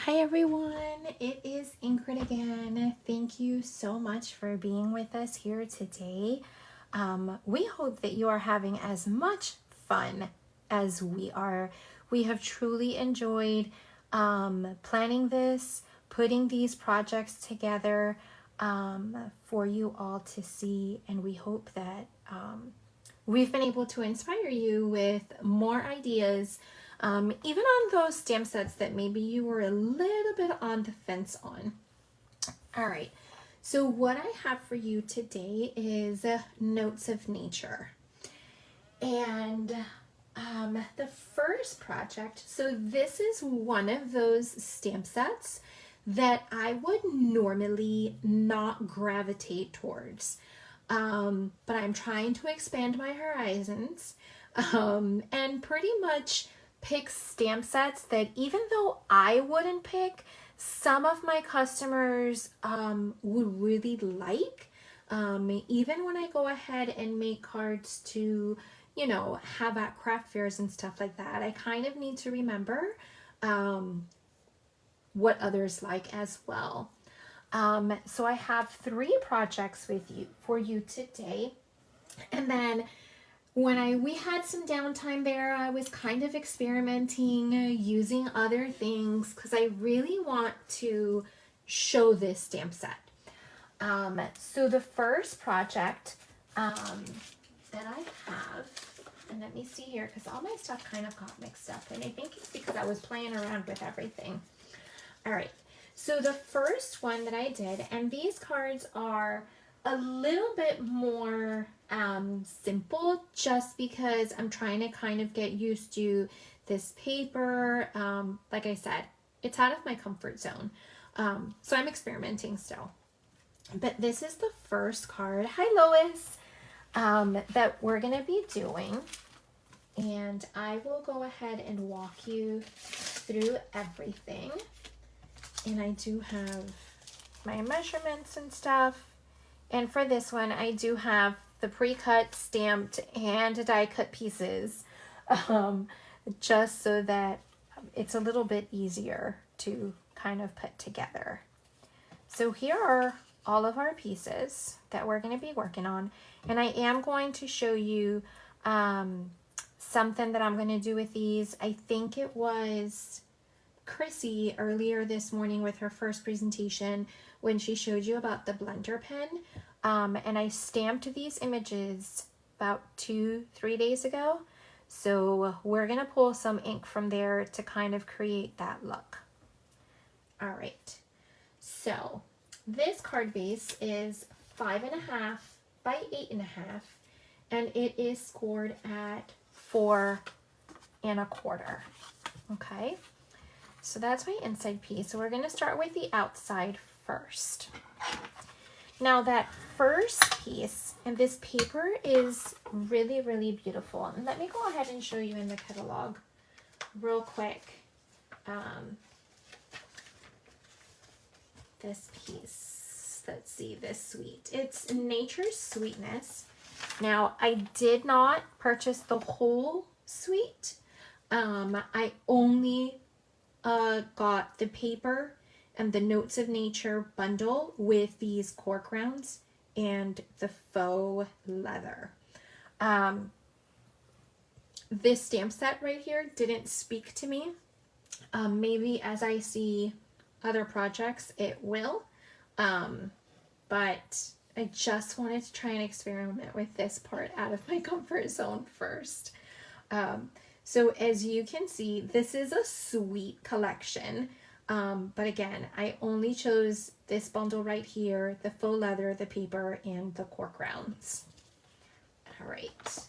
Hi everyone, it is Ingrid again. Thank you so much for being with us here today. We hope that you are having as much fun as we are. We have truly enjoyed planning this, putting these projects together for you all to see, and we hope that we've been able to inspire you with more ideas, even on those stamp sets that maybe you were a little bit on the fence on. All right, so what I have for you today is Notes of Nature. And the first project, so this is one of those stamp sets that I would normally not gravitate towards. But I'm trying to expand my horizons and pretty much pick stamp sets that even though I wouldn't pick, some of my customers would really like. Even when I go ahead and make cards to, you know, have at craft fairs and stuff like that, I kind of need to remember what others like as well. So I have 3 projects for you today. And then when we had some downtime there, I was kind of experimenting, using other things because I really want to show this stamp set. So the first project that I have, and let me see here because all my stuff kind of got mixed up, and I think it's because I was playing around with everything. All right. So the first one that I did, and these cards are a little bit more simple just because I'm trying to kind of get used to this paper. Like I said, it's out of my comfort zone. So I'm experimenting still. But this is the first card, hi Lois, that we're going to be doing. And I will go ahead and walk you through everything. And I do have my measurements and stuff. And for this one, I do have the pre-cut, stamped, and die-cut pieces, just so that it's a little bit easier to kind of put together. So here are all of our pieces that we're going to be working on. And I am going to show you something that I'm going to do with these. I think it was Chrissy earlier this morning with her first presentation when she showed you about the blender pen, and I stamped these images about 2-3 days ago, so we're gonna pull some ink from there to kind of create that look. All right, so this card base is 5.5 by 8.5, and it is scored at 4 1/4. Okay, so that's my inside piece. So we're going to start with the outside first. Now that first piece, and this paper is really, really beautiful. And let me go ahead and show you in the catalog real quick. This piece, let's see, this sweet. It's Nature's Sweetness. Now I did not purchase the whole suite. I only got the paper and the Notes of Nature bundle with these cork rounds and the faux leather. This stamp set right here didn't speak to me. Maybe as I see other projects it will, but I just wanted to try and experiment with this part out of my comfort zone first. So as you can see, this is a sweet collection. But again, I only chose this bundle right here, the faux leather, the paper, and the cork rounds. All right.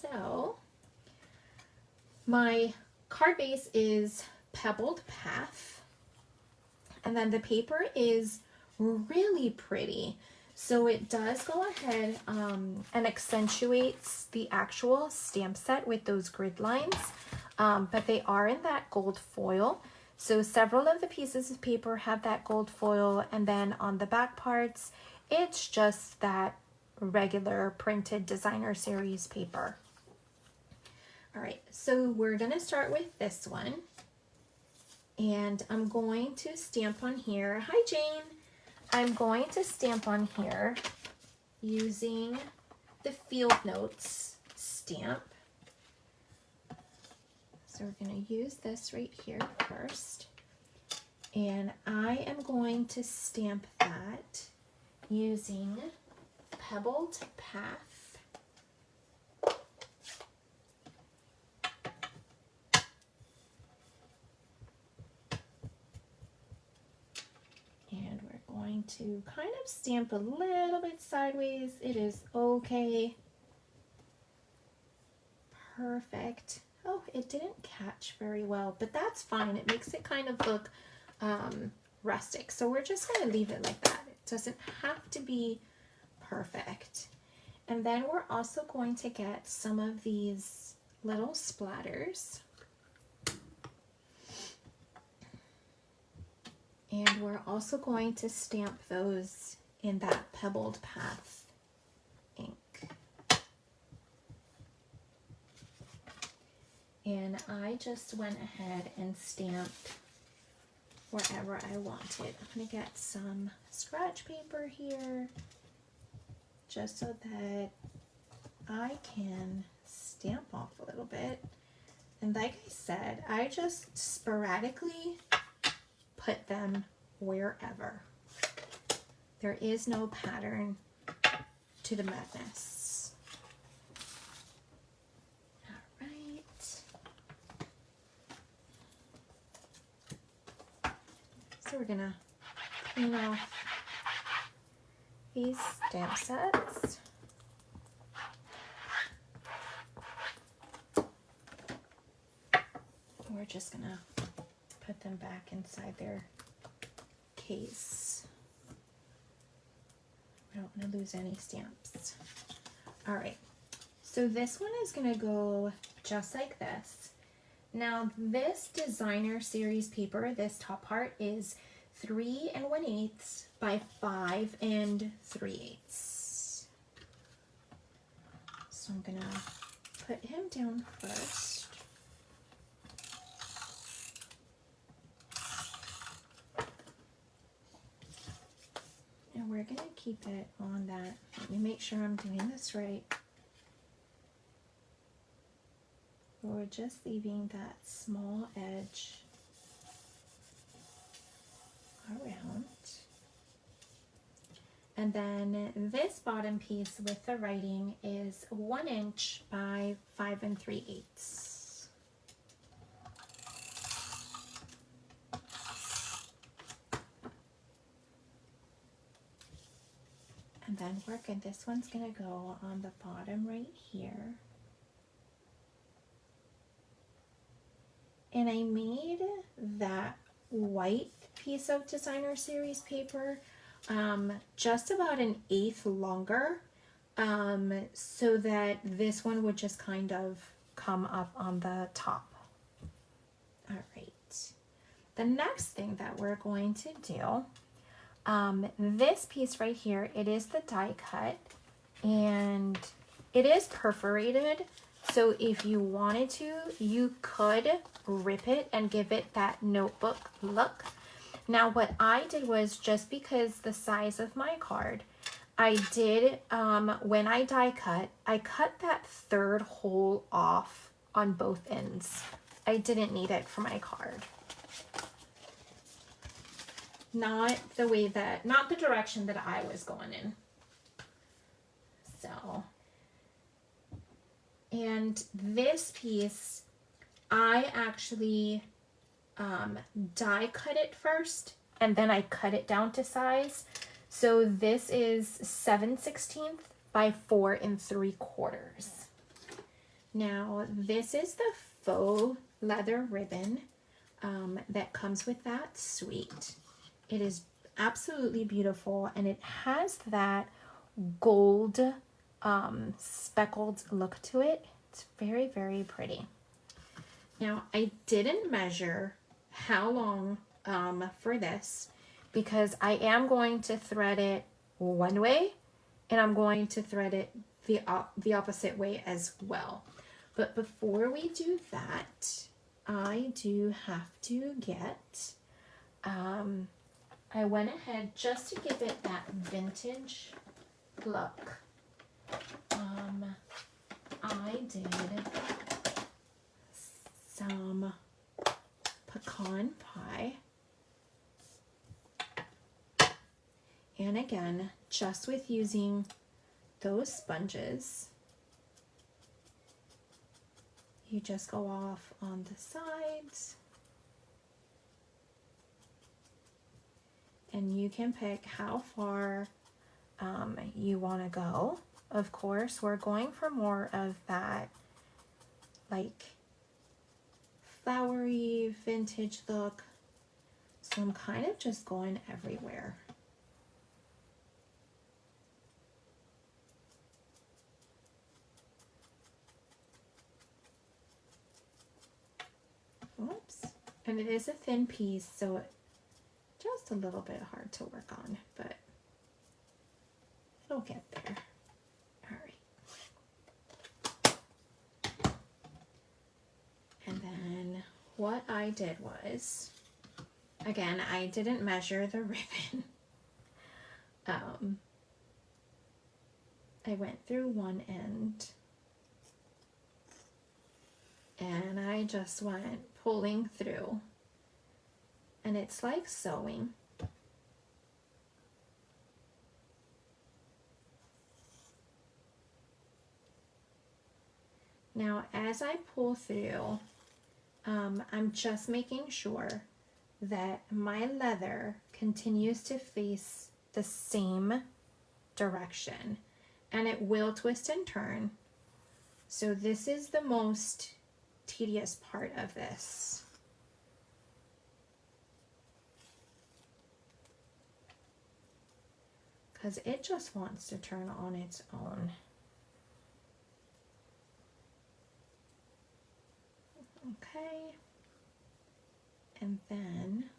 So my card base is Pebbled Path. And then the paper is really pretty. So it does go ahead and accentuates the actual stamp set with those grid lines, but they are in that gold foil. So several of the pieces of paper have that gold foil, and then on the back parts, it's just that regular printed designer series paper. All right, so we're gonna start with this one. And I'm going to stamp on here. Hi, Jane. I'm going to stamp on here using the Field Notes stamp. So we're going to use this right here first. And I am going to stamp that using Pebbled Path. And we're going to kind of stamp a little bit sideways. It is okay. Perfect. Oh, it didn't catch very well, but that's fine. It makes it kind of look rustic. So we're just going to leave it like that. It doesn't have to be perfect. And then we're also going to get some of these little splatters. And we're also going to stamp those in that Pebbled Path ink. And I just went ahead and stamped wherever I wanted. I'm going to get some scratch paper here just so that I can stamp off a little bit. And like I said, I just sporadically put them wherever. There is no pattern to the madness. All right. So we're gonna clean off these stamp sets. We're just gonna put them back inside their case. We don't want to lose any stamps. All right, so this one is gonna go just like this. Now this designer series paper, this top part is 3 1/8 by 5 3/8. So I'm gonna put him down first. And we're gonna keep it on that. Let me make sure I'm doing this right. We're just leaving that small edge around. And then this bottom piece with the writing is 1 inch by 5 3/8. And then we're good. This one's gonna go on the bottom right here. And I made that white piece of designer series paper just about 1/8 longer, so that this one would just kind of come up on the top. All right. The next thing that we're going to do, this piece right here, it is the die cut and it is perforated. So if you wanted to, you could rip it and give it that notebook look. Now what I did was, just because the size of my card, I did, when I die cut, I cut that 3rd hole off on both ends. I didn't need it for my card. Not the way that, not the direction that I was going in. So, and this piece, I actually die cut it first and then I cut it down to size. So this is 7/16 by 4 3/4. Now this is the faux leather ribbon that comes with that suite. It is absolutely beautiful and it has that gold speckled look to it. It's very, very pretty. Now I didn't measure how long for this, because I am going to thread it one way and I'm going to thread it the opposite way as well. But before we do that, I do have to get, I went ahead just to give it that vintage look. I did some pecan pie. And again, just with using those sponges, you just go off on the sides. And you can pick how far you want to go. Of course, we're going for more of that like flowery vintage look. So I'm kind of just going everywhere. Oops. And it is a thin piece, so it's just a little bit hard to work on, but it'll get there. All right. And then what I did was, again, I didn't measure the ribbon. I went through one end and I just went pulling through, and it's like sewing. Now as I pull through, I'm just making sure that my leather continues to face the same direction, and it will twist and turn. So this is the most tedious part of this. Because it just wants to turn on its own. Okay. And then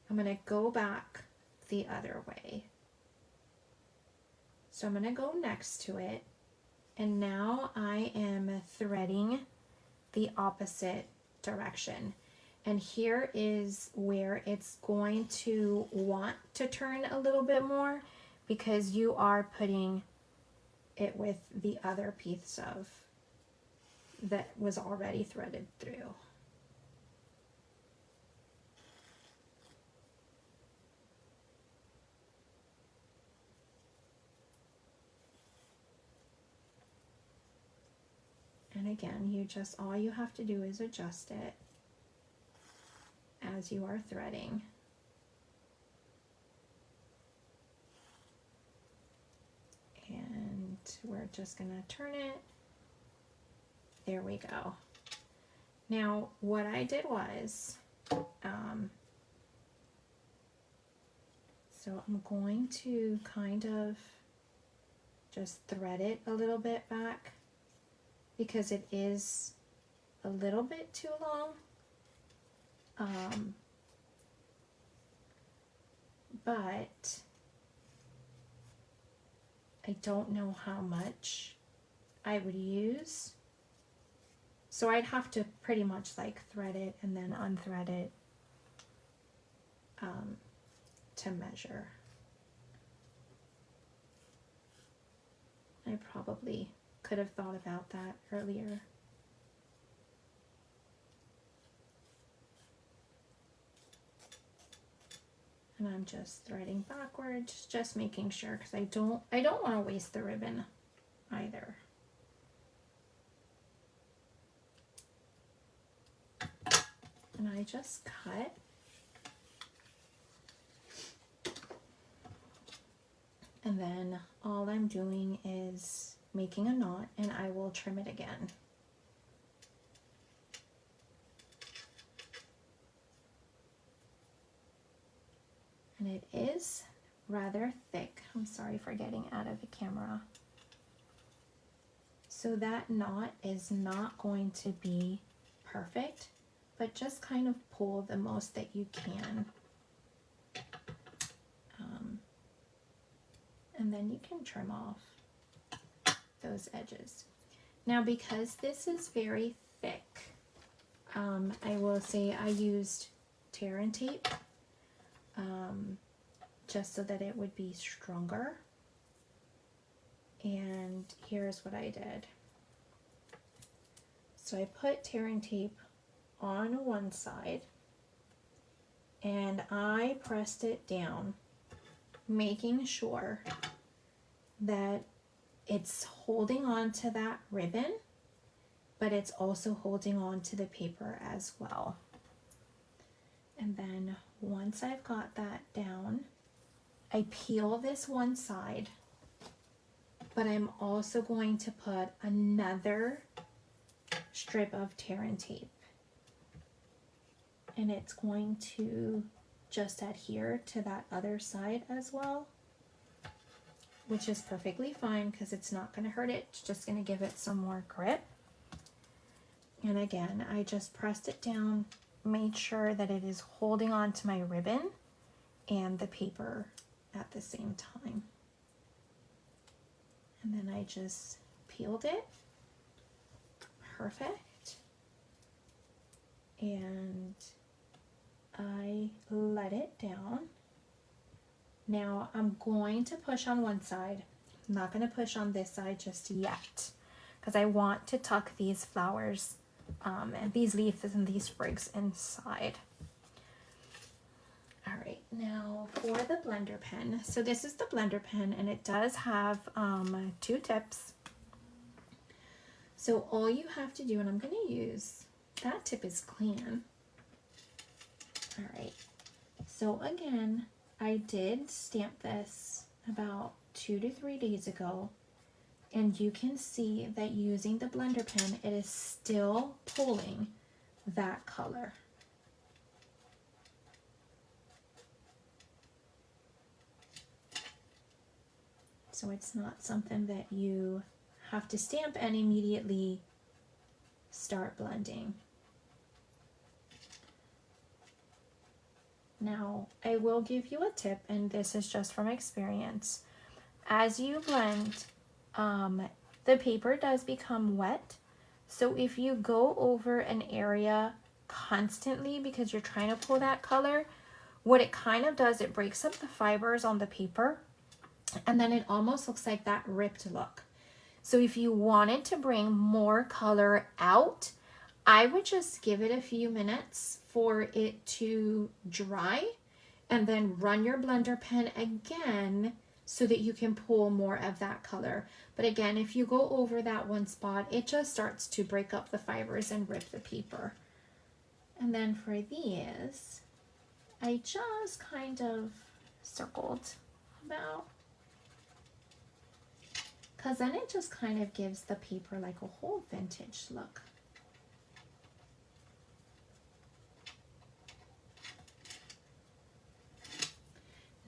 I'm going to go back the other way. So I'm going to go next to it. And now I am threading the opposite direction. And here is where it's going to want to turn a little bit more, because you are putting it with the other piece of that was already threaded through. And again, all you have to do is adjust it as you are threading. And we're just gonna turn it. There we go. Now, what I did was, so I'm going to kind of just thread it a little bit back, because it is a little bit too long. But I don't know how much I would use. So I'd have to pretty much like thread it and then unthread it to measure. I probably could have thought about that earlier. And I'm just threading backwards, just making sure, because I don't want to waste the ribbon either. And I just cut. And then all I'm doing is making a knot, and I will trim it again. And it is rather thick. I'm sorry for getting out of the camera. So that knot is not going to be perfect, but just kind of pull the most that you can. And then you can trim off those edges. Now, because this is very thick, I will say I used tear and tape just so that it would be stronger. And here's what I did. So I put tear and tape on one side and I pressed it down, making sure that it's holding on to that ribbon, but it's also holding on to the paper as well. And then once I've got that down, I peel this one side, but I'm also going to put another strip of tear and tape. And it's going to just adhere to that other side as well, which is perfectly fine because it's not going to hurt it. It's just going to give it some more grip. And again, I just pressed it down, made sure that it is holding on to my ribbon and the paper at the same time. And then I just peeled it. Perfect. And I let it down. Now I'm going to push on one side. I'm not going to push on this side just yet because I want to tuck these flowers and these leaves and these sprigs inside. All right, now for the blender pen. So this is the blender pen and it does have 2 tips. So all you have to do, and I'm going to use, that tip is clean. All right, so again, I did stamp this about 2 to 3 days ago, and you can see that using the blender pen, it is still pulling that color. So it's not something that you have to stamp and immediately start blending. Now, I will give you a tip, and this is just from experience. As you blend, the paper does become wet. So if you go over an area constantly because you're trying to pull that color, what it kind of does, it breaks up the fibers on the paper, and then it almost looks like that ripped look. So if you wanted to bring more color out, I would just give it a few minutes for it to dry and then run your blender pen again so that you can pull more of that color. But again, if you go over that one spot, it just starts to break up the fibers and rip the paper. And then for these, I just kind of circled about, because then it just kind of gives the paper like a whole vintage look.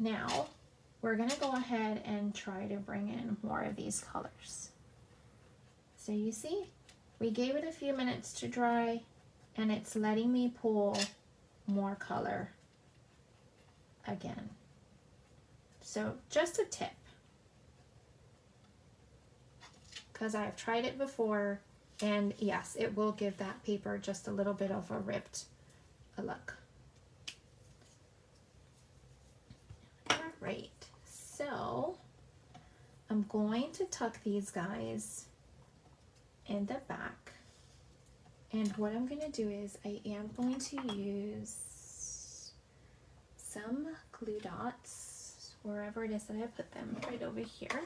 Now, we're going to go ahead and try to bring in more of these colors. So you see, we gave it a few minutes to dry, and it's letting me pull more color again. So just a tip, because I've tried it before, and yes, it will give that paper just a little bit of a ripped look. Right, so I'm going to tuck these guys in the back, and what I'm going to do is I am going to use some glue dots wherever it is that I put them, right over here.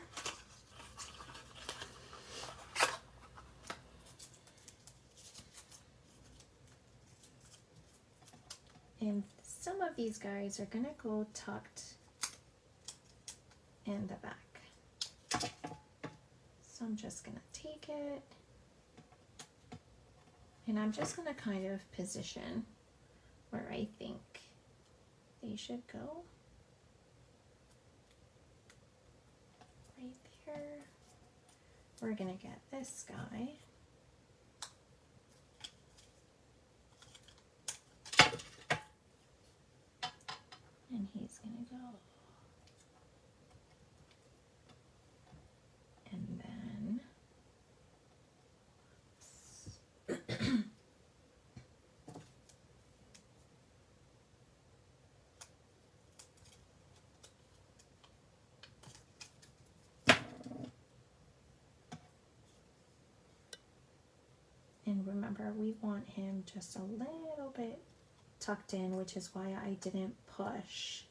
And some of these guys are going to go tucked in the back. So I'm just going to take it, and I'm just going to kind of position where I think they should go. Right there. We're going to get this guy. And he's going to go. And then And remember, we want him just a little bit tucked in, which is why I didn't push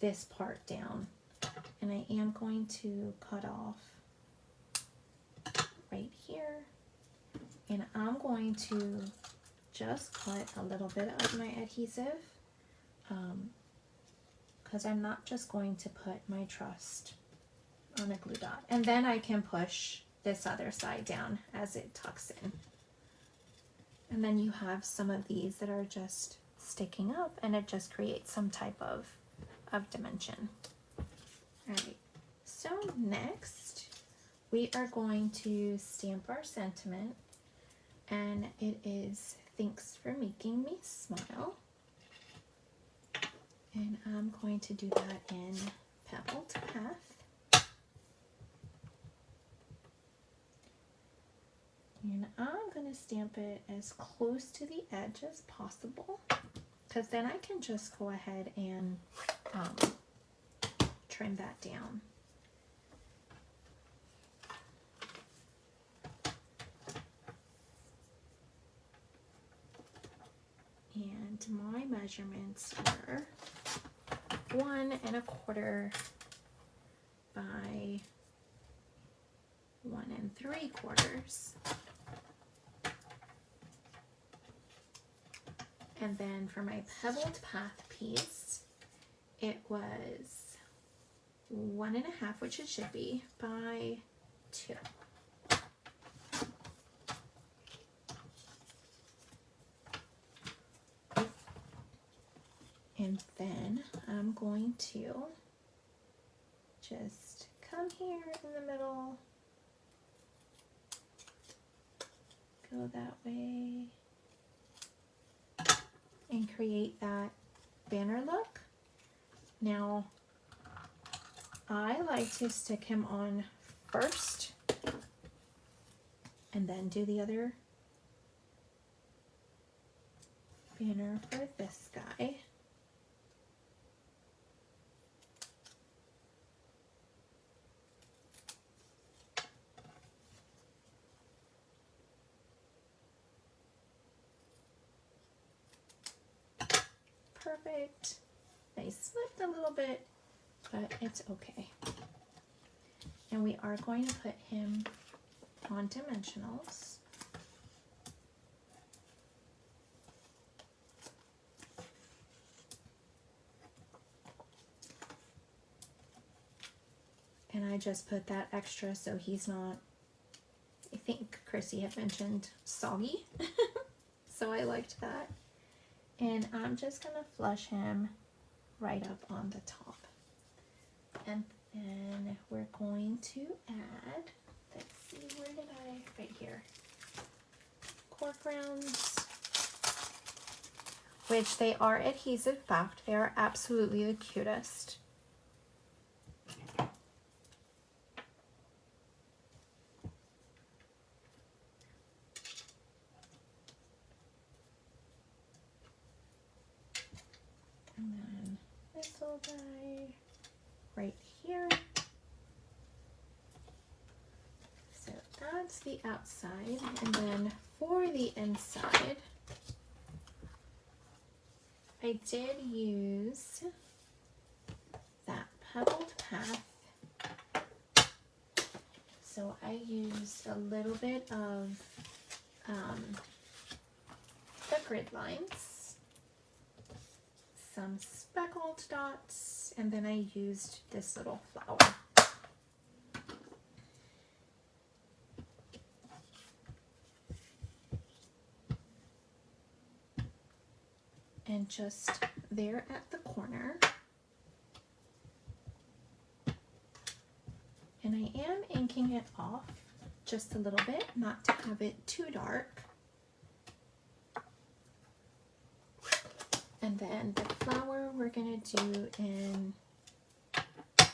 this part down. And I am going to cut off right here. And I'm going to just cut a little bit of my adhesive because I'm not just going to put my trust on a glue dot. And then I can push this other side down as it tucks in. And then you have some of these that are just sticking up, and it just creates some type of dimension. All right, so next we are going to stamp our sentiment, and it is "Thanks for making me smile." And I'm going to do that in Pebbled Path. And I'm going to stamp it as close to the edge as possible, because then I can just go ahead and trim that down. And my measurements were 1 1/4 by 1 3/4. And then for my Pebbled Path piece, it was 1 1/2, which it should be, by 2. And then I'm going to just come here in the middle, go that way, and create that banner look. Now, I like to stick him on first and then do the other banner for this guy. Perfect. I slipped a little bit, but it's okay. And we are going to put him on dimensionals. And I just put that extra so he's not, I think Chrissy had mentioned, soggy. So I liked that. And I'm just going to flush him right up on the top. And then we're going to add, let's see, where did I, right here, cork rounds, which they are adhesive backed. They are absolutely the cutest. And then this little guy right here. So that's the outside. And then for the inside, I did use that Pebbled Path. So I used a little bit of the grid lines, some speckled dots, and then I used this little flower. And just there at the corner. And I am inking it off just a little bit, not to have it too dark. And then the flower we're gonna do in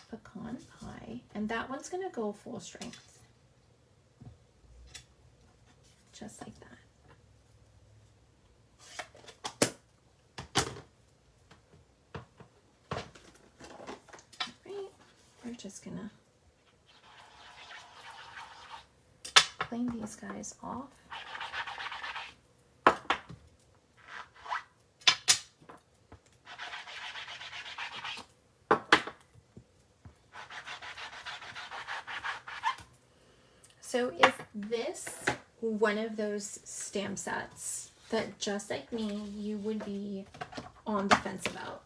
Pecan Pie, and that one's gonna go full strength, just like that. All right, we're just gonna clean these guys off. So is this one of those stamp sets that, just like me, you would be on the fence about?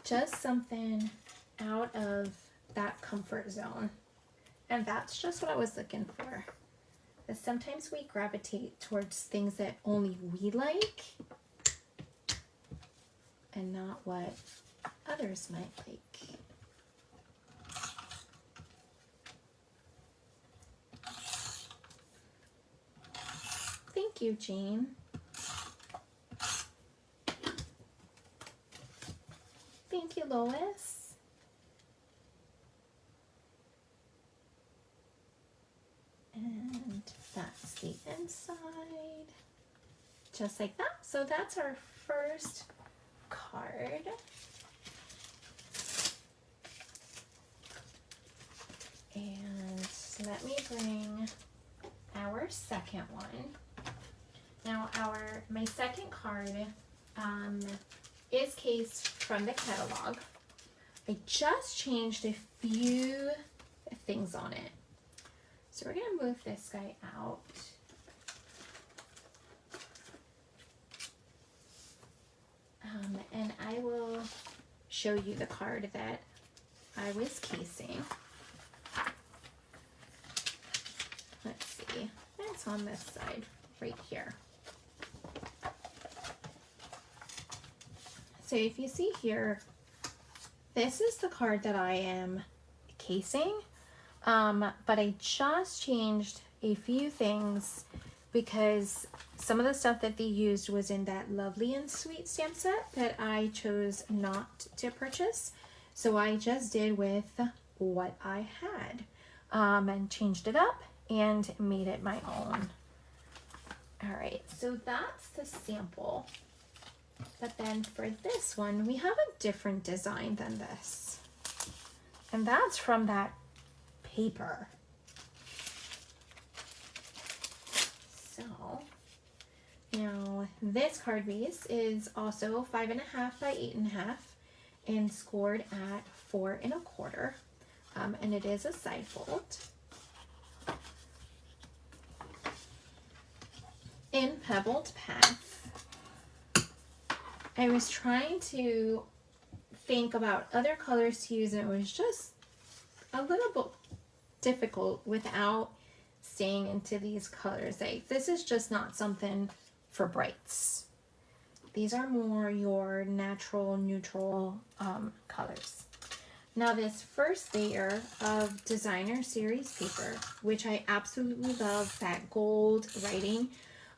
Just something out of that comfort zone. And that's just what I was looking for. But sometimes we gravitate towards things that only we like and not what others might like. Thank you, Jean. Thank you, Lois. And that's the inside, just like that. So that's our first card. And let me bring our second one. Now my second card is cased from the catalog. I just changed a few things on it. So we're gonna move this guy out. And I will show you the card that I was casing. Let's see, it's on this side right here. So if you see here, this is the card that I am casing, but I just changed a few things because some of the stuff that they used was in that Lovely and Sweet stamp set that I chose not to purchase. So I just did with what I had, and changed it up and made it my own. All right, so that's the sample. But then for this one, we have a different design than this. And that's from that paper. So now this card base is also 5.5 by 8.5 and scored at 4 1/4. And it is a side fold. In Pebbled Path, I was trying to think about other colors to use, and it was just a little bit difficult without staying into these colors. Like, this is just not something for brights. These are more your natural, neutral colors. Now this first layer of Designer Series paper, which I absolutely love, that gold writing,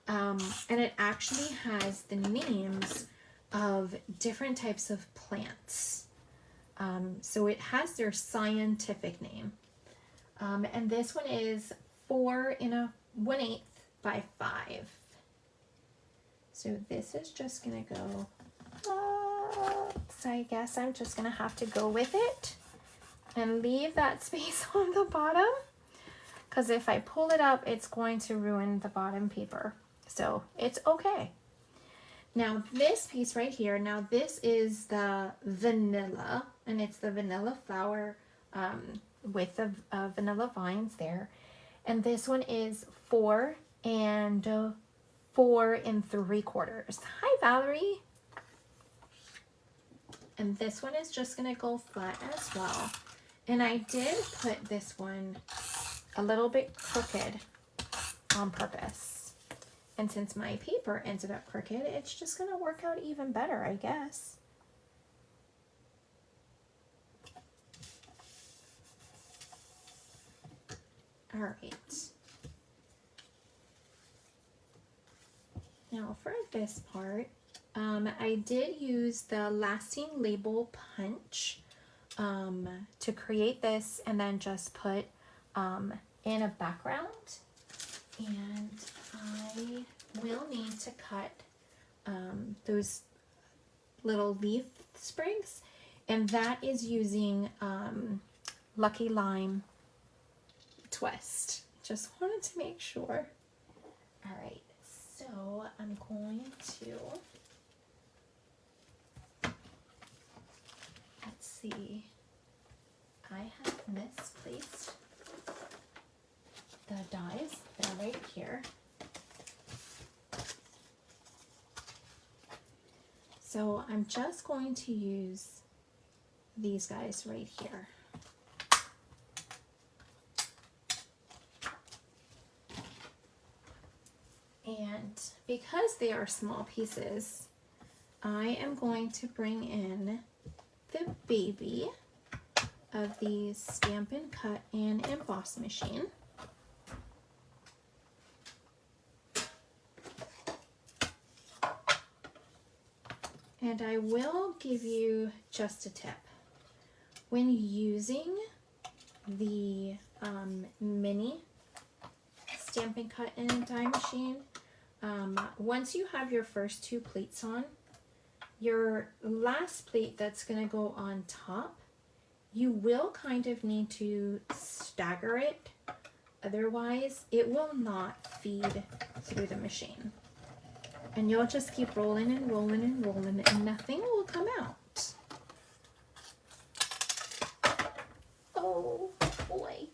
and it actually has the names of different types of plants. So it has their scientific name. And this one is 4 1/8 by 5. So this is just gonna go, so I guess I'm just gonna have to go with it and leave that space on the bottom, because if I pull it up, it's going to ruin the bottom paper. So it's okay. Now this piece right here, now this is the vanilla, and it's the vanilla flower with the vanilla vines there. And this one is 4 4 3/4. Hi, Valerie. And this one is just gonna go flat as well. And I did put this one a little bit crooked on purpose. And since my paper ended up crooked, it's just gonna work out even better, I guess. All right. Now for this part, I did use the Lasting Label Punch to create this, and then just put in a background. And I will need to cut those little leaf sprigs, and that is using Lucky Lime Twist. Just wanted to make sure. All right, so I'm going to, let's see, I have misplaced the dies. They're right here. So I'm just going to use these guys right here. And because they are small pieces, I am going to bring in the baby of the Stampin' Cut and Emboss machine. And I will give you just a tip. When using the mini Stampin' Cut and Die machine, once you have your first two plates on, your last plate that's going to go on top, you will kind of need to stagger it. Otherwise, it will not feed through the machine. And you'll just keep rolling and rolling and rolling, and nothing will come out. Oh boy.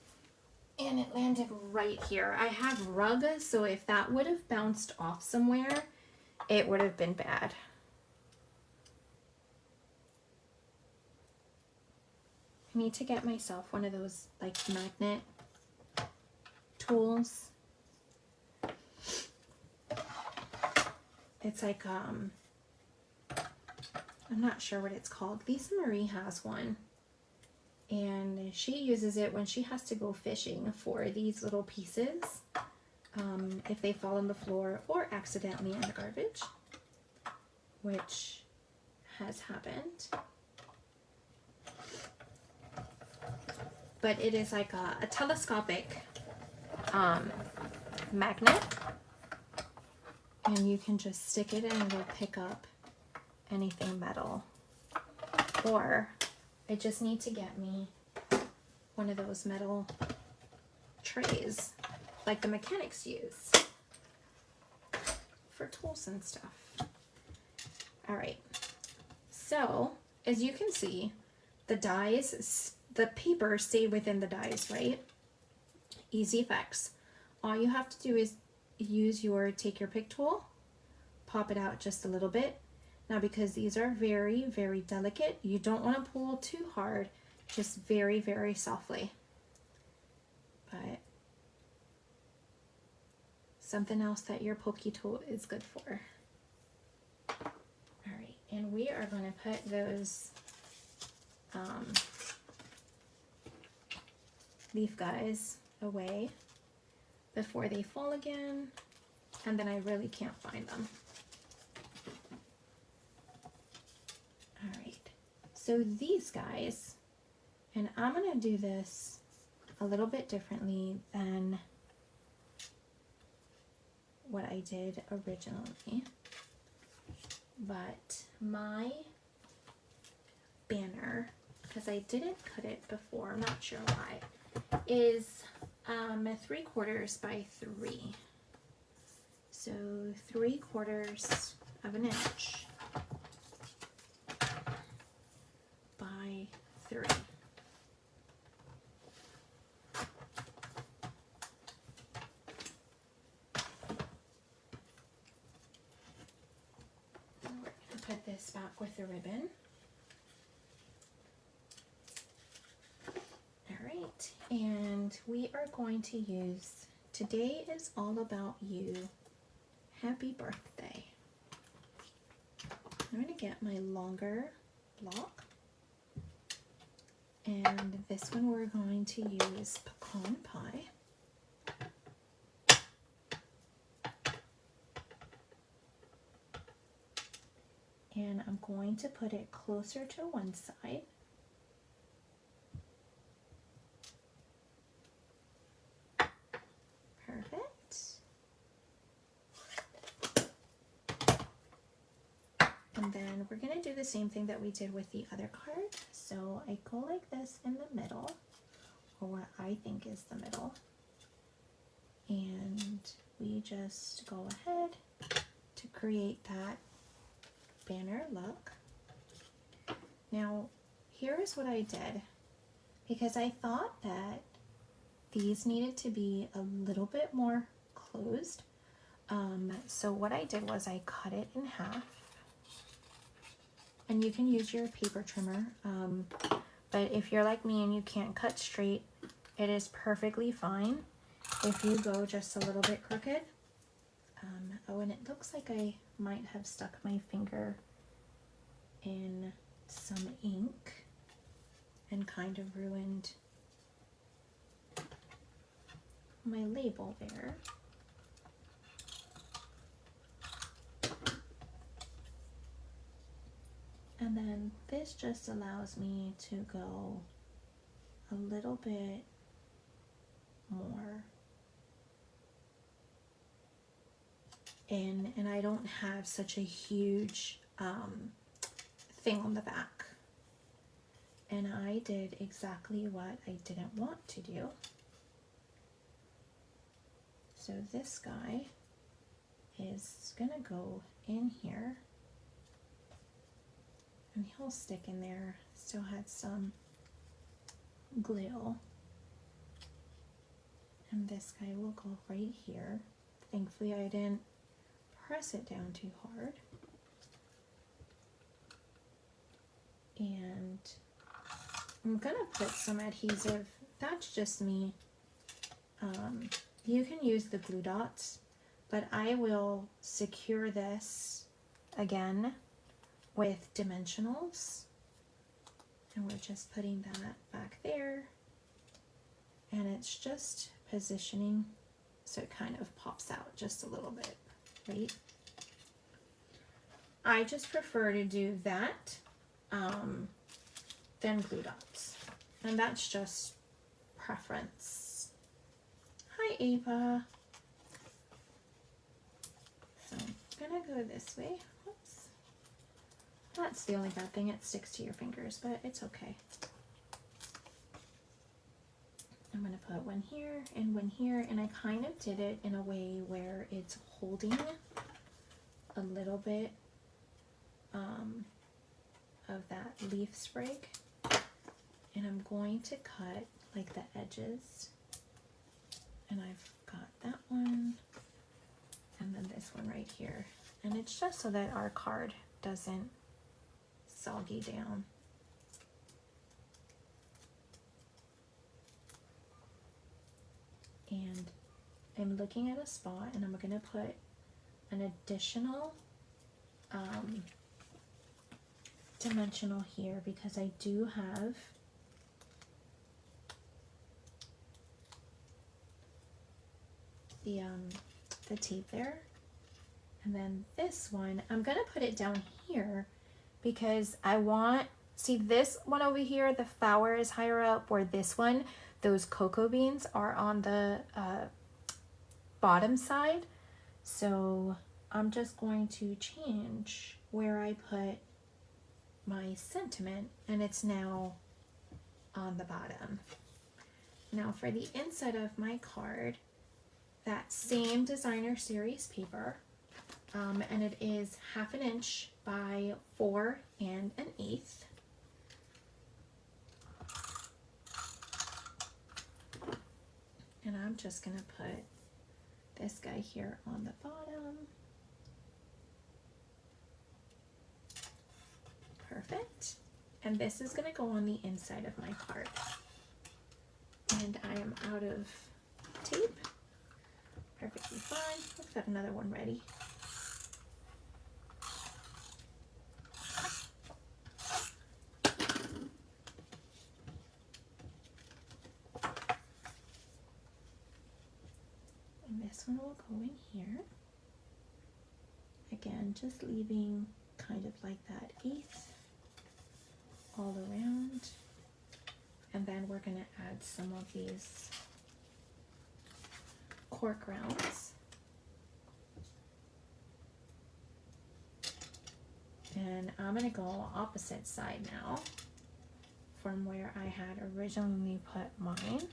And it landed right here. I have rug, so if that would have bounced off somewhere, it would have been bad. I need to get myself one of those like magnet tools. It's like, I'm not sure what it's called. Lisa Marie has one. And she uses it when she has to go fishing for these little pieces. If they fall on the floor or accidentally in the garbage. Which has happened. But it is like a telescopic magnet. And you can just stick it and it'll pick up anything metal. Or I just need to get me one of those metal trays like the mechanics use for tools and stuff. All right, so as you can see, the dies, the paper stayed within the dies, right? Easy effects. All you have to do is use take your pick tool, pop it out just a little bit. Now because these are very, very delicate, you don't want to pull too hard, just very, very softly. But something else that your pokey tool is good for. All right, and we are going to put those leaf guys away before they fall again, and then I really can't find them. All right, so these guys, and I'm gonna do this a little bit differently than what I did originally, but my banner, because I didn't cut it before, I'm not sure why, is 3/4 by 3. So 3/4 of an inch by 3. We're going to put this back with the ribbon. Alright, and we are going to use Today Is All About You, Happy Birthday. I'm going to get my longer block, and this one we're going to use Pecan Pie. And I'm going to put it closer to one side. Perfect. And then we're going to do the same thing that we did with the other card. So I go like this in the middle, or what I think is the middle. And we just go ahead to create that banner look. Now, here is what I did. because I thought that these needed to be a little bit more closed. So what I did was I cut it in half, and you can use your paper trimmer, but if you're like me and you can't cut straight, it is perfectly fine if you go just a little bit crooked. Oh, and it looks like I might have stuck my finger in some ink and kind of ruined my label there. And then this just allows me to go a little bit more in, and I don't have such a huge thing on the back. And I did exactly what I didn't want to do. So this guy is gonna go in here, and he'll stick in there. Still had some glue. And this guy will go right here. Thankfully I didn't press it down too hard. And I'm gonna put some adhesive. That's just me. You can use the glue dots, but I will secure this again with dimensionals. And we're just putting that back there. And it's just positioning so it kind of pops out just a little bit, right? I just prefer to do that than glue dots. And that's just preference. Hi, Ava. So I'm gonna go this way. Whoops. That's the only bad thing, it sticks to your fingers, but it's okay. I'm gonna put one here and one here, and I kind of did it in a way where it's holding a little bit of that leaf sprig, and I'm going to cut like the edges, and I've got that one and then this one right here, and it's just so that our card doesn't soggy down. And I'm looking at a spot, and I'm going to put an additional dimensional here because I do have the tape there. And then this one, I'm going to put it down here because I want, see this one over here, the flower is higher up, where this one, those cocoa beans are on the bottom side. So I'm just going to change where I put my sentiment, and it's now on the bottom. Now for the inside of my card, that same designer series paper, and it is 1/2 inch by 4 1/8. And I'm just gonna put this guy here on the bottom. Perfect. And this is gonna go on the inside of my card. And I am out of tape. Perfectly fine. I've got another one ready. And this one will go in here. Again, just leaving kind of like that 1/8 all around. And then we're gonna add some of these cork rounds. And I'm gonna go opposite side now from where I had originally put mine.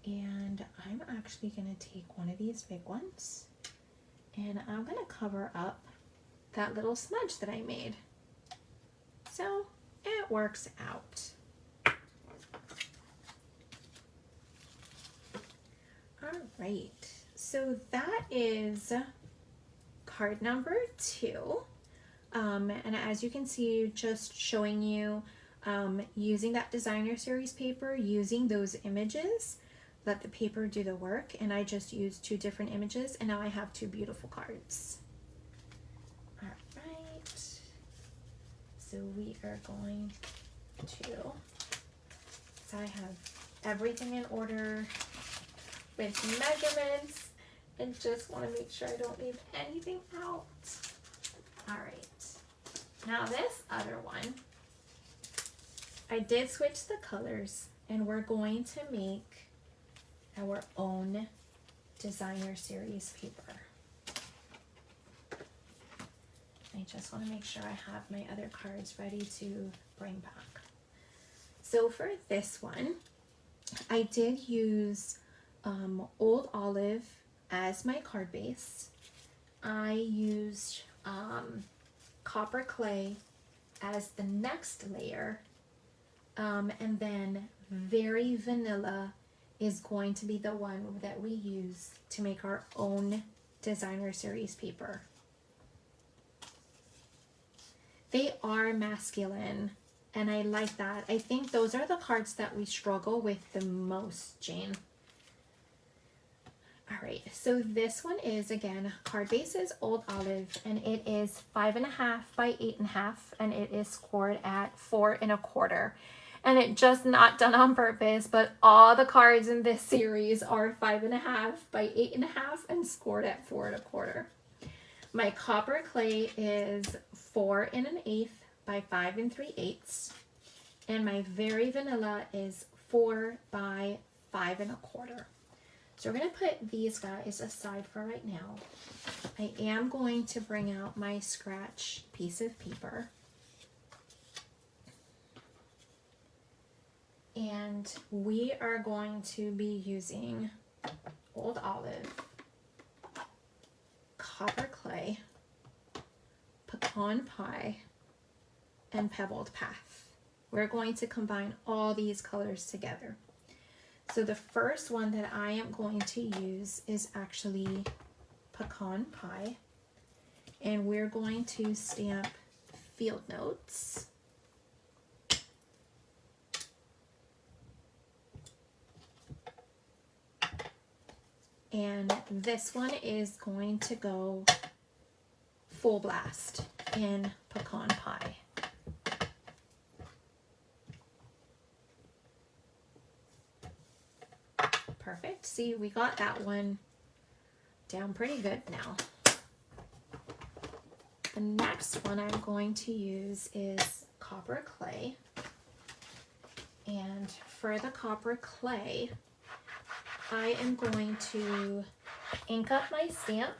And I'm actually gonna take one of these big ones, and I'm gonna cover up that little smudge that I made. So, it works out. All right, so that is card number 2. And as you can see, just showing you using that designer series paper, using those images, let the paper do the work, and I just used 2 different images, and now I have 2 beautiful cards. All right, so we are going to, so I have everything in order with measurements, and just want to make sure I don't leave anything out. All right, now this other one, I did switch the colors, and we're going to make our own designer series paper. I just want to make sure I have my other cards ready to bring back. So for this one, I did use Old Olive as my card base. I used copper clay as the next layer, and then Very Vanilla is going to be the one that we use to make our own designer series paper. They are masculine, and I like that. I think those are the cards that we struggle with the most, Jane. All right, so this one is, again, card base is Old Olive, and it is 5.5 by 8.5, and it is scored at 4 1/4. And it just not done on purpose, but all the cards in this series are 5.5 by 8.5 and scored at 4 1/4. My copper clay is 4 1/8 by 5 3/8, and my Very Vanilla is 4 by 5 1/4. So we're going to put these guys aside for right now. I am going to bring out my scratch piece of paper. And we are going to be using Old Olive, copper clay, pecan pie, and pebbled path. We're going to combine all these colors together. So the first one that I am going to use is actually pecan pie, and we're going to stamp field notes. And this one is going to go full blast in pecan pie. Perfect. See, we got that one down pretty good now. The next one I'm going to use is copper clay. And for the copper clay, I am going to ink up my stamp,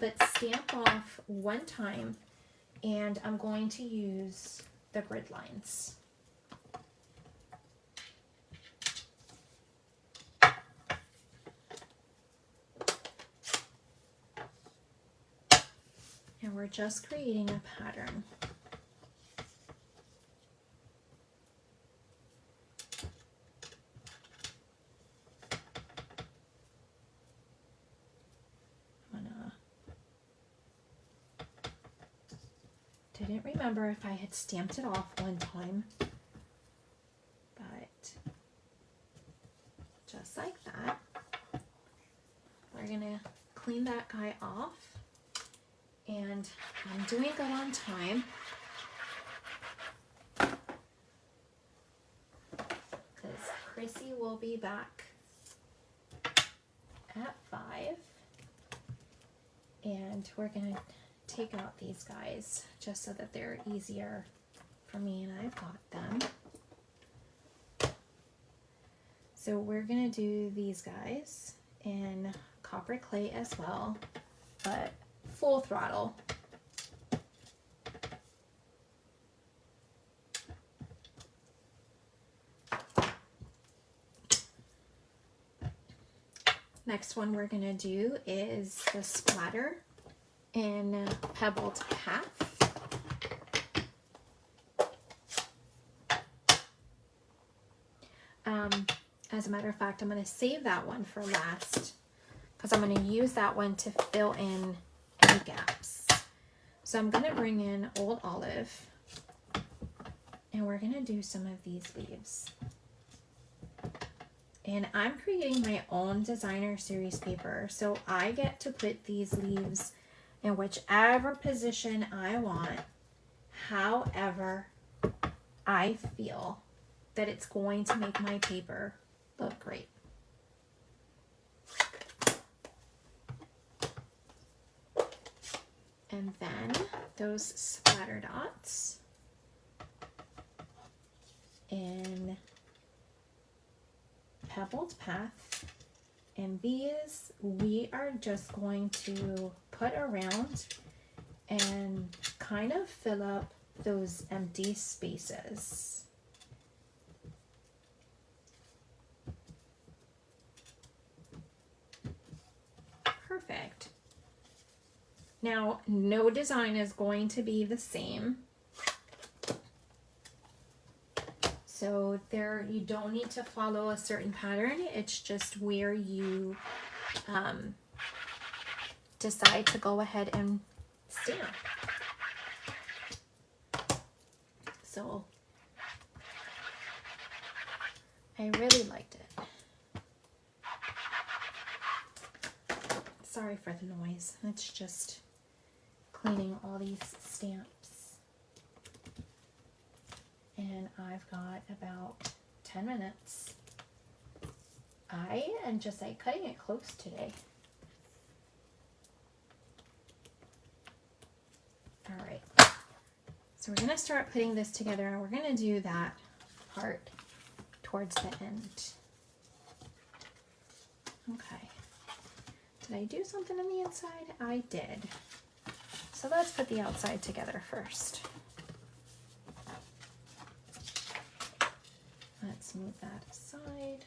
but stamp off one time, and I'm going to use the grid lines. And we're just creating a pattern. Didn't remember if I had stamped it off one time, but just like that, we're gonna clean that guy off, and I'm doing good on time because Chrissy will be back at 5, and we're gonna take out these guys just so that they're easier for me, and I've got them. So we're gonna do these guys in copper clay as well, but full throttle. Next one we're gonna do is the splatter in pebbled path. As a matter of fact, I'm going to save that one for last because I'm going to use that one to fill in any gaps. So I'm going to bring in Old Olive and we're going to do some of these leaves. And I'm creating my own designer series paper, so I get to put these leaves in whichever position I want, however I feel that it's going to make my paper look great. And then those splatter dots in Pebbled Path, and these we are just going to put around and kind of fill up those empty spaces. Perfect. Now, no design is going to be the same. So there, you don't need to follow a certain pattern. It's just where you decide to go ahead and stamp. So I really liked it. Sorry for the noise. It's just cleaning all these stamps. And I've got about 10 minutes. I am just like cutting it close today. All right. So we're going to start putting this together and we're going to do that part towards the end. Okay. Did I do something on the inside? I did. So let's put the outside together first. Let's move that aside.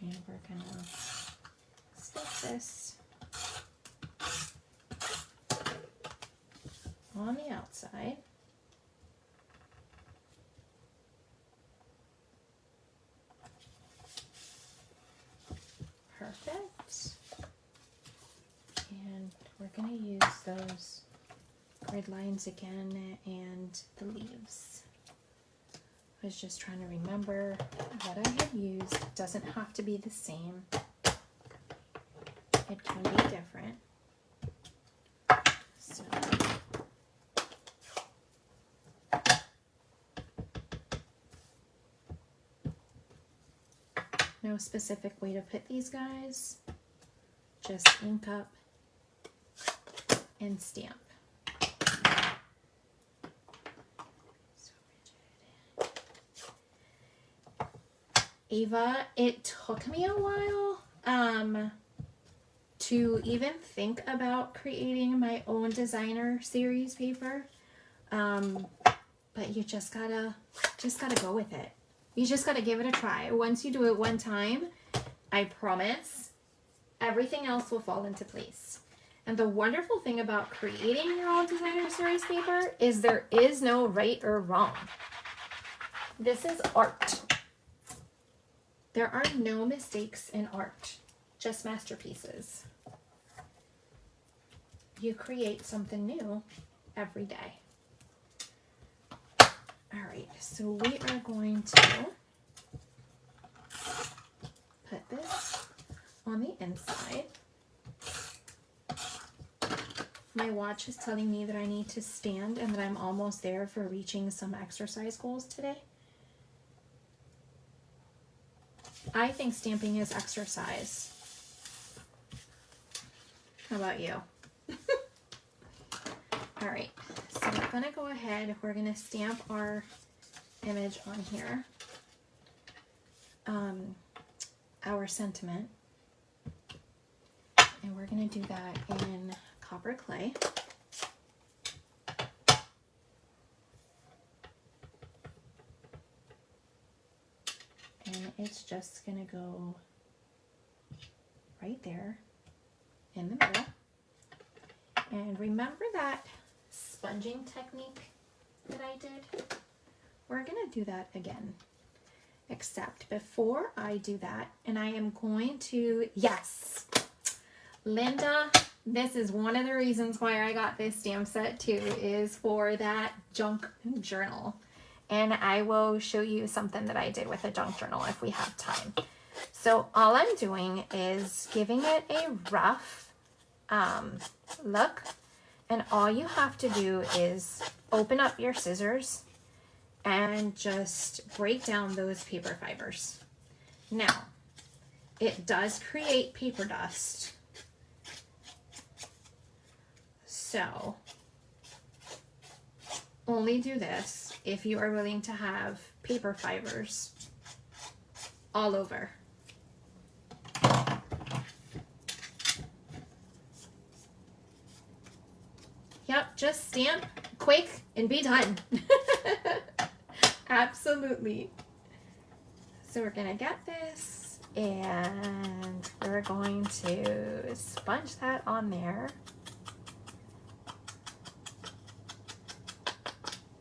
And we're gonna stick this on the outside. Perfect. And we're going to use those grid lines again and the leaves. I was just trying to remember what I had used. It doesn't have to be the same. It can be different. So no specific way to put these guys, just ink up and stamp. So rigid. Ava, it took me a while to even think about creating my own designer series paper, but you just gotta go with it. You just got to give it a try. Once you do it one time, I promise everything else will fall into place. And the wonderful thing about creating your own designer series paper is there is no right or wrong. This is art. There are no mistakes in art, just masterpieces. You create something new every day. All right, so we are going to put this on the inside. My watch is telling me that I need to stand and that I'm almost there for reaching some exercise goals today. I think stamping is exercise. How about you? All right, so we're going to go ahead, we're going to stamp our image on here, our sentiment, and we're going to do that in copper clay. And it's just going to go right there in the middle. And remember that sponging technique that I did? We're gonna do that again. Except before I do that, and I am going to, yes, Linda, this is one of the reasons why I got this stamp set too, is for that junk journal. And I will show you something that I did with a junk journal if we have time. So all I'm doing is giving it a rough look, and all you have to do is open up your scissors and just break down those paper fibers. Now, it does create paper dust. So, only do this if you are willing to have paper fibers all over. Yep, just stamp quick and be done. Absolutely. So we're gonna get this and we're going to sponge that on there.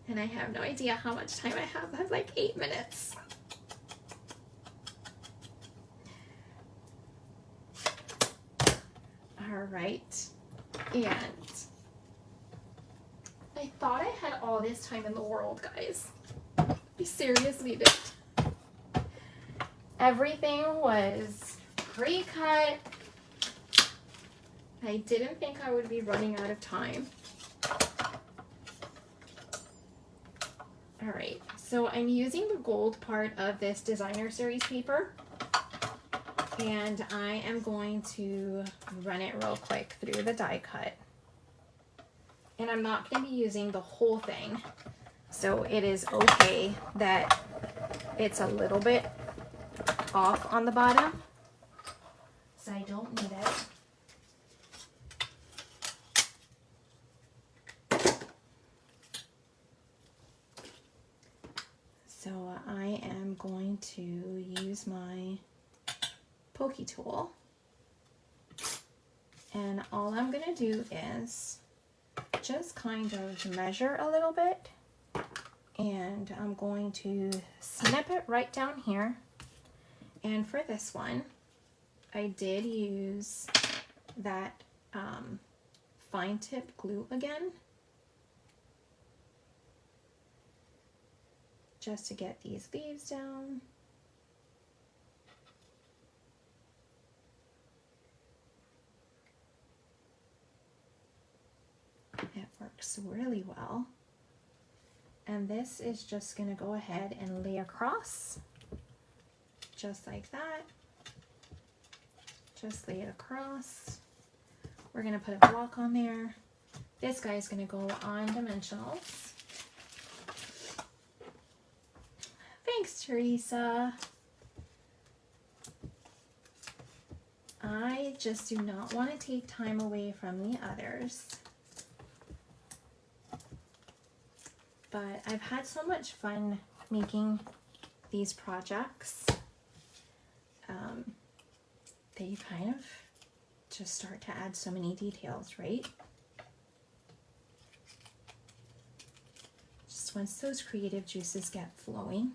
And I have no idea how much time I have. I have like 8 minutes. All right. And I thought I had all this time in the world, guys. I seriously did. Everything was pre-cut. I didn't think I would be running out of time. All right, so I'm using the gold part of this designer series paper, and I am going to run it real quick through the die cut. And I'm not going to be using the whole thing, so it is okay that it's a little bit off on the bottom, so I don't need it. So I am going to use my pokey tool, and all I'm going to do is just kind of measure a little bit, and I'm going to snip it right down here. And for this one, I did use that fine tip glue again, just to get these leaves down. It works really well. And this is just going to go ahead and lay across, just like that. Just lay it across. We're going to put a block on there. This guy is going to go on dimensionals. Thanks, Teresa. I just do not want to take time away from the others. But I've had so much fun making these projects that you kind of just start to add so many details, right? Just once those creative juices get flowing,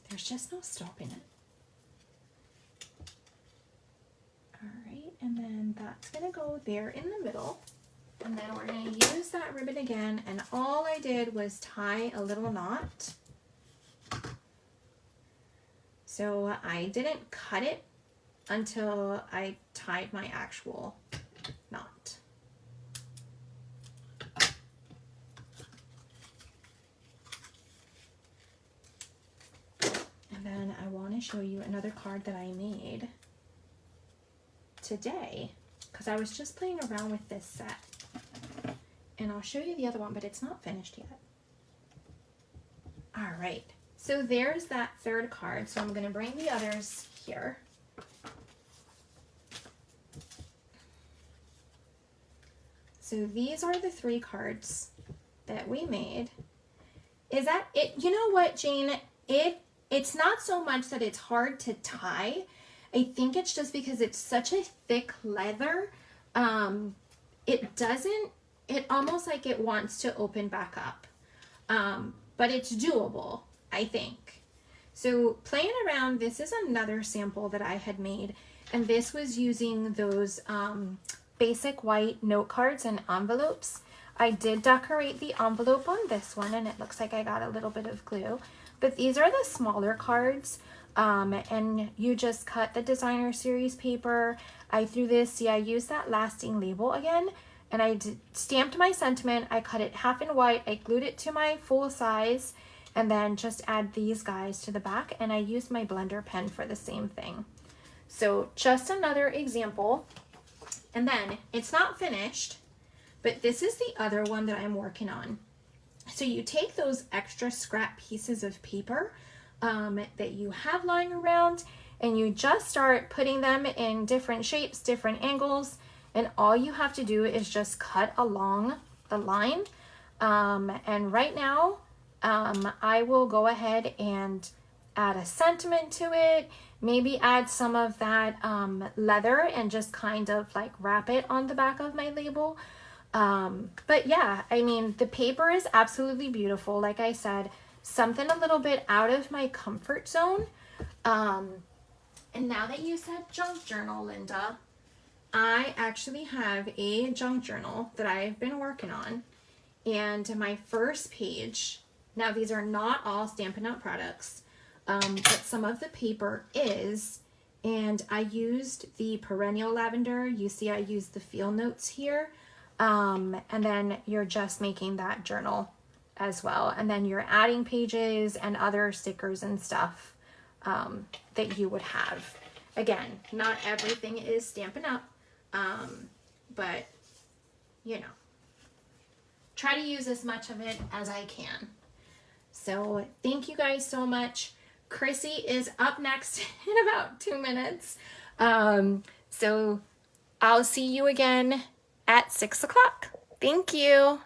there's just no stopping it. All right, and then that's gonna go there in the middle. And then we're gonna use that ribbon again, and all I did was tie a little knot. So I didn't cut it until I tied my actual knot. And then I want to show you another card that I made today, because I was just playing around with this set. And I'll show you the other one, but it's not finished yet. All right, so there's that third card. So I'm going to bring the others here. So these are the 3 cards that we made. Is that it? You know what, Jane? It's not so much that it's hard to tie. I think it's just because it's such a thick leather. It almost like it wants to open back up. But it's doable, I think. So playing around, this is another sample that I had made, and this was using those basic white note cards and envelopes. I did decorate the envelope on this one, and it looks like I got a little bit of glue, but these are the smaller cards, and you just cut the designer series paper. I threw this, see, I used that lasting label again, and I stamped my sentiment. I cut it half in white, I glued it to my full size, and then just add these guys to the back, and I used my blender pen for the same thing. So just another example. And then it's not finished, but this is the other one that I'm working on. So you take those extra scrap pieces of paper that you have lying around, and you just start putting them in different shapes, different angles, and all you have to do is just cut along the line. And right now, I will go ahead and add a sentiment to it, maybe add some of that leather and just kind of like wrap it on the back of my label. But yeah, I mean, the paper is absolutely beautiful. Like I said, something a little bit out of my comfort zone. And now that you said junk journal, Linda, I actually have a junk journal that I've been working on. And my first page, now these are not all Stampin' Up! Products, but some of the paper is, and I used the perennial lavender. You see I used the feel notes here, and then you're just making that journal as well, and then you're adding pages and other stickers and stuff that you would have. Again, not everything is Stampin' Up!, but you know, try to use as much of it as I can. So thank you guys so much. Chrissy is up next in about 2 minutes. So I'll see you again at 6 o'clock. Thank you.